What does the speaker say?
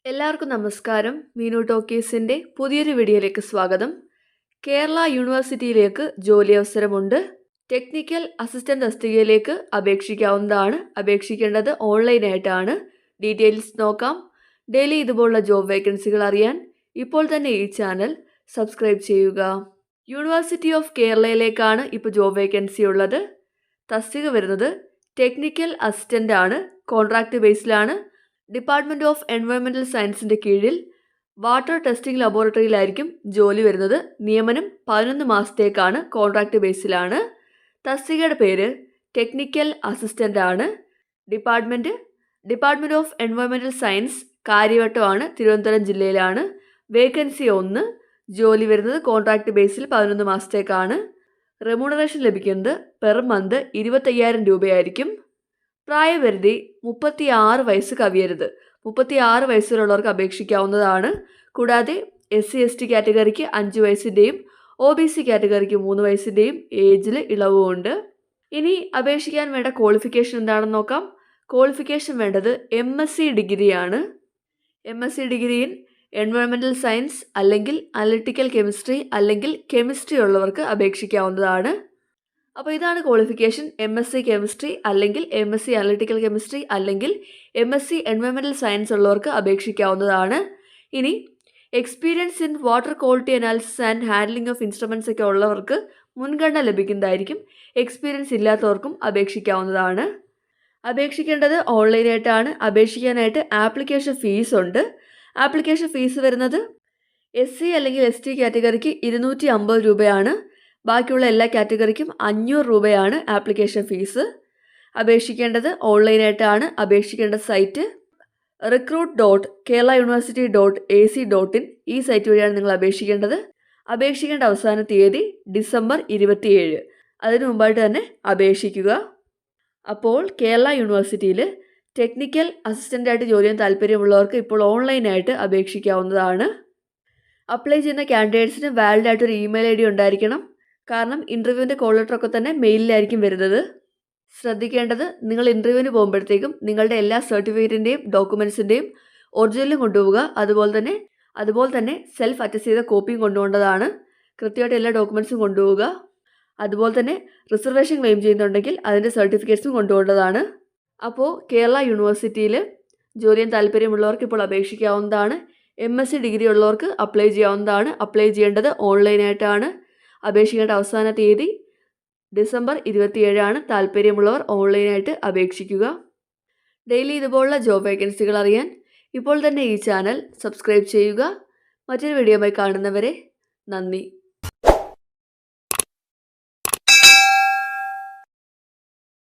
എല്ലാവർക്കും നമസ്കാരം. മീനു ടോക്കീസിൻ്റെ പുതിയൊരു വീഡിയോയിലേക്ക് സ്വാഗതം. കേരള യൂണിവേഴ്സിറ്റിയിലേക്ക് ജോലി അവസരമുണ്ട്. ടെക്നിക്കൽ അസിസ്റ്റന്റ് തസ്തികയിലേക്ക് അപേക്ഷിക്കാവുന്നതാണ്. അപേക്ഷിക്കേണ്ടത് ഓൺലൈനായിട്ടാണ്. ഡീറ്റെയിൽസ് നോക്കാം. ഡെയിലി ഇതുപോലുള്ള ജോബ് വേക്കൻസികൾ അറിയാൻ ഇപ്പോൾ തന്നെ ഈ ചാനൽ സബ്സ്ക്രൈബ് ചെയ്യുക. യൂണിവേഴ്സിറ്റി ഓഫ് കേരളയിലേക്കാണ് ഇപ്പോൾ ജോബ് വേക്കൻസി ഉള്ളത്. തസ്തിക വരുന്നത് ടെക്നിക്കൽ അസിസ്റ്റൻ്റ് ആണ്. കോൺട്രാക്ട് ബേസിലാണ്. ഡിപ്പാർട്ട്മെൻറ്റ് ഓഫ് എൻവയോൺമെൻറ്റൽ സയൻസിൻ്റെ കീഴിൽ വാട്ടർ ടെസ്റ്റിംഗ് ലബോറട്ടറിയിലായിരിക്കും ജോലി വരുന്നത്. നിയമനം 11 മാസത്തേക്കാണ്. കോൺട്രാക്ട് ബേസിലാണ്. തസ്തികയുടെ പേര് ടെക്നിക്കൽ അസിസ്റ്റൻ്റ് ആണ്. ഡിപ്പാർട്ട്മെൻറ്റ് ഓഫ് എൻവയോൺമെൻറ്റൽ സയൻസ്, കാര്യവട്ടമാണ്, തിരുവനന്തപുരം ജില്ലയിലാണ്. വേക്കൻസി 1. ജോലി വരുന്നത് കോൺട്രാക്ട് ബേസിൽ 11 മാസത്തേക്കാണ്. റെമ്യൂണറേഷൻ ലഭിക്കുന്നത് പെർ മന്ത് 25,000 രൂപയായിരിക്കും. പ്രായപരിധി 36 വയസ്സ് കവിയരുത്. 36 വയസ്സിലുള്ളവർക്ക് അപേക്ഷിക്കാവുന്നതാണ്. കൂടാതെ SC/ST കാറ്റഗറിക്ക് 5 വയസ്സിൻ്റെയും OBC കാറ്റഗറിക്ക് 3 വയസ്സിൻ്റെയും ഏജിൽ ഇളവുമുണ്ട്. ഇനി അപേക്ഷിക്കാൻ വേണ്ട ക്വാളിഫിക്കേഷൻ എന്താണെന്ന് നോക്കാം. ക്വാളിഫിക്കേഷൻ വേണ്ടത് MSc ഡിഗ്രിയാണ്. MSc degree in environmental science അല്ലെങ്കിൽ അനലിറ്റിക്കൽ കെമിസ്ട്രി അല്ലെങ്കിൽ കെമിസ്ട്രി ഉള്ളവർക്ക് അപേക്ഷിക്കാവുന്നതാണ്. അപ്പോൾ ഇതാണ് ക്വാളിഫിക്കേഷൻ. MSc കെമിസ്ട്രി അല്ലെങ്കിൽ MSc അനലിറ്റിക്കൽ കെമിസ്ട്രി അല്ലെങ്കിൽ MSc എൻവയോൺമെൻറ്റൽ സയൻസ് ഉള്ളവർക്ക് അപേക്ഷിക്കാവുന്നതാണ്. ഇനി experience in water quality analysis and handling of instruments ഒക്കെ ഉള്ളവർക്ക് മുൻഗണന ലഭിക്കുന്നതായിരിക്കും. എക്സ്പീരിയൻസ് ഇല്ലാത്തവർക്കും അപേക്ഷിക്കാവുന്നതാണ്. അപേക്ഷിക്കേണ്ടത് ഓൺലൈനായിട്ടാണ്. അപേക്ഷിക്കാനായിട്ട് ആപ്ലിക്കേഷൻ ഫീസ് ഉണ്ട്. ആപ്ലിക്കേഷൻ ഫീസ് വരുന്നത് SC അല്ലെങ്കിൽ ST കാറ്റഗറിക്ക് 250 രൂപയാണ്. ബാക്കിയുള്ള എല്ലാ കാറ്റഗറിക്കും 500 രൂപയാണ് ആപ്ലിക്കേഷൻ ഫീസ്. അപേക്ഷിക്കേണ്ടത് ഓൺലൈനായിട്ടാണ്. അപേക്ഷിക്കേണ്ട സൈറ്റ് recruit.keralauniversity.ac.in ഈ സൈറ്റ് വഴിയാണ് നിങ്ങൾ അപേക്ഷിക്കേണ്ടത്. അപേക്ഷിക്കേണ്ട അവസാന തീയതി ഡിസംബർ 27. അതിനു മുമ്പായിട്ട് തന്നെ അപേക്ഷിക്കുക. അപ്പോൾ കേരള യൂണിവേഴ്സിറ്റിയിൽ ടെക്നിക്കൽ അസിസ്റ്റൻ്റായിട്ട് ജോലി ചെയ്യാൻ താല്പര്യമുള്ളവർക്ക് ഇപ്പോൾ ഓൺലൈനായിട്ട് അപേക്ഷിക്കാവുന്നതാണ്. അപ്ലൈ ചെയ്യുന്ന കാൻഡിഡേറ്റ്സിന് വാലിഡ് ആയിട്ടൊരു ഇമെയിൽ ID ഉണ്ടായിരിക്കണം. കാരണം ഇൻ്റർവ്യൂവിൻ്റെ കോൾ ലെറ്ററൊക്കെ തന്നെ മെയിലിലായിരിക്കും വരുന്നത്. ശ്രദ്ധിക്കേണ്ടത്, നിങ്ങൾ ഇൻ്റർവ്യൂവിന് പോകുമ്പോഴത്തേക്കും നിങ്ങളുടെ എല്ലാ സർട്ടിഫിക്കറ്റിൻ്റെയും ഡോക്യുമെൻറ്റ്സിൻ്റെയും ഒറിജിനലും കൊണ്ടുപോവുക. അതുപോലെ തന്നെ സെൽഫ് അറ്റസ്റ്റ് ചെയ്ത കോപ്പിയും കൊണ്ടുപോകേണ്ടതാണ്. കൃത്യമായിട്ട് എല്ലാ ഡോക്യുമെൻറ്റ്സും കൊണ്ടുപോവുക. അതുപോലെ തന്നെ റിസർവേഷൻ ക്ലെയിം ചെയ്യുന്നുണ്ടെങ്കിൽ അതിൻ്റെ സർട്ടിഫിക്കറ്റ്സും കൊണ്ടുപോകേണ്ടതാണ്. അപ്പോൾ കേരള യൂണിവേഴ്സിറ്റിയിൽ ജോലി ചെയ്യാൻ താല്പര്യമുള്ളവർക്ക് ഇപ്പോൾ അപേക്ഷിക്കാവുന്നതാണ്. MSc ഡിഗ്രി ഉള്ളവർക്ക് അപ്ലൈ ചെയ്യാവുന്നതാണ്. അപ്ലൈ ചെയ്യേണ്ടത് ഓൺലൈനായിട്ടാണ്. അപേക്ഷിക്കേണ്ട അവസാന തീയതി ഡിസംബർ 27 ആണ്. താല്പര്യമുള്ളവർ ഓൺലൈനായിട്ട് അപേക്ഷിക്കുക. ഡെയിലി ഇതുപോലുള്ള ജോബ് വേക്കൻസികൾ അറിയാൻ ഇപ്പോൾ തന്നെ ഈ ചാനൽ സബ്സ്ക്രൈബ് ചെയ്യുക. മറ്റൊരു വീഡിയോയുമായി കാണുന്നവരെ നന്ദി.